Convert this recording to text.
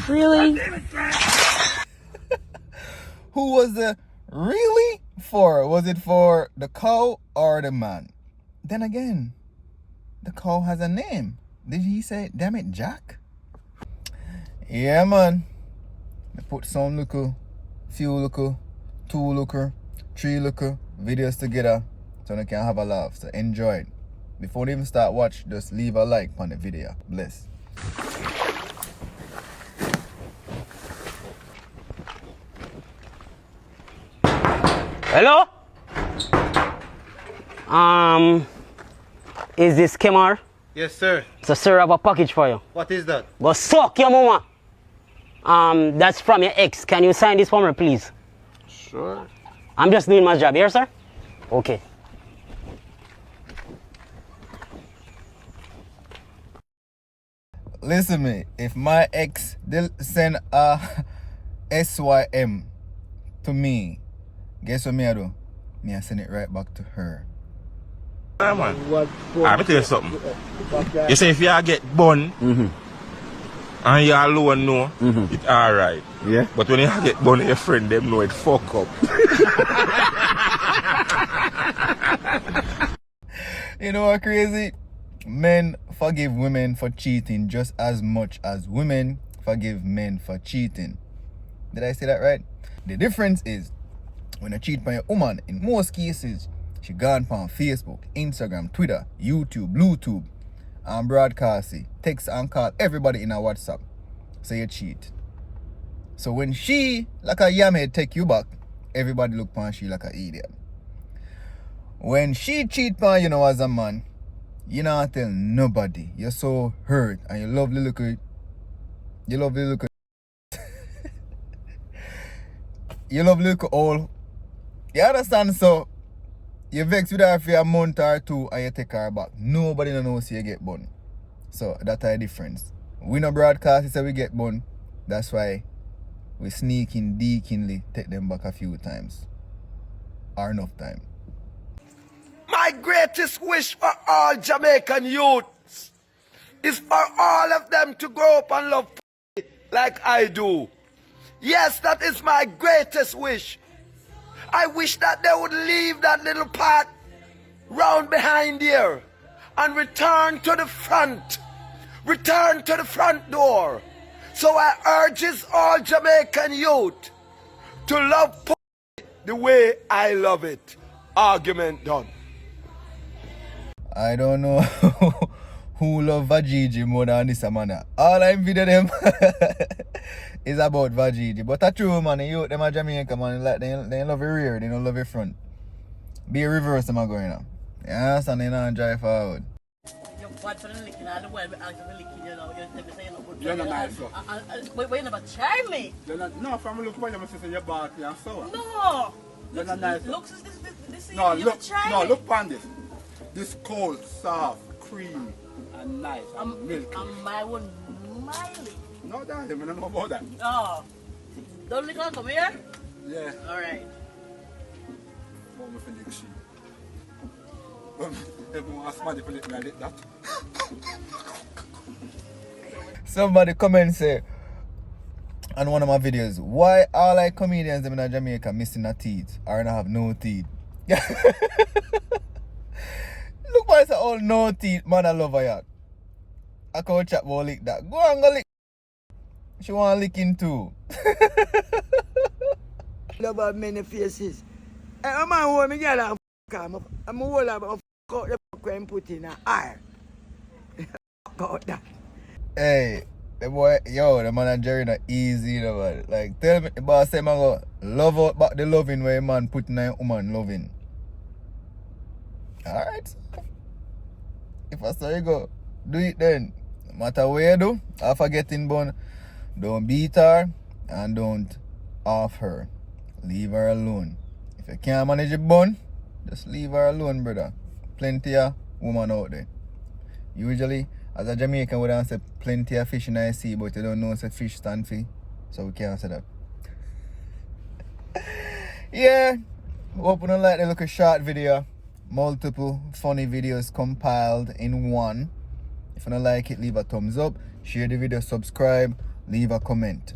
Really? Who was the really for? Was it for the cow or the man? Then again, the cow has a name. Did he say, damn it, Jack? Yeah, man. I put some few two 3 videos together so they can have a laugh. So enjoy it. Before they even start watch, just leave a like on the video. Bless. Hello? Is this Kemar? Yes, sir. So, sir, I have a package for you. What is that? Go suck your mama. That's from your ex. Can you sign this for me, please? Sure. I'm just doing my job here, sir. Okay. Listen me, if my ex did send a SYM to me, guess what me I do? Me I send it right back to her. Yeah, man. Let me tell you something. You say if you get bun and you alone know, it's alright. Yeah. But when you get bun, your friend them know it fuck up. You know what crazy? Men forgive women for cheating just as much as women forgive men for cheating. Did I say that right? The difference is when you cheat by a woman, in most cases, she gone on Facebook, Instagram, Twitter, YouTube, Bluetooth, and broadcast it, text and call everybody in her WhatsApp. So you cheat. So when she, like a yamhead, take you back, everybody look upon she like an idiot. When she cheat on you as a man, you not tell nobody. You're so hurt and you love the look at you love the look at you love the look at all. You understand? So you vex with her for a month or two and you take her back. Nobody knows you get bun. So that's the difference. We no broadcast say we get bun. That's why we sneaking deakinly take them back a few times. Or enough time. My greatest wish for all Jamaican youths is for all of them to grow up and love like I do. Yes, that is my greatest wish. I wish that they would leave that little part round behind here and return to the front. Return to the front door. So I urges all Jamaican youth to love the way I love it. Argument done. I don't know who love Vajiji more than this man. All I'm video them is about Vajiji. But that's true, man. You them a Jamaica, man. Like they love your rear, they don't love your front. Be a reverse them are going on. You understand? They don't drive forward. You're not nice, so. Wait, you never try me. No, from look for your sister, your back and so on. No. You're not nice. Looks this No, you look, try no, me. look on this. This cold, soft, creamy, and nice, and milky. And my one miley. No, darling, I don't know about that. Oh. Don't lick on, come here? Yeah. Alright. What me feel like she? Everyone ask me to lick me like that. Somebody come and say on one of my videos, why all like comedians them in Jamaica missing a teeth or not have no teeth? Look why it's all no teeth, man I love her yak. I can't chat about lick that. Go and go lick. She want licking too. Love have many faces. I'm a woman, me girl, I'm a whole of out the and put in an eye. Out that. Hey, the boy, yo, the man and Jerry not easy, you know, man. Like, tell me, the boss say, man, go love out back the loving where a man put in a woman loving. Alright. If I say you go, do it then. No matter where you do, after getting bun, don't beat her and don't off her. Leave her alone. If you can't manage a bun, just leave her alone, brother. Plenty of women out there. Usually, as a Jamaican, we don't say plenty of fish in the sea, but you don't know what fish stand for. So we can't say that. Yeah. Hope you don't like the little short video. Multiple funny videos compiled in one. If you don't like it, leave a thumbs up. Share the video, subscribe, leave a comment.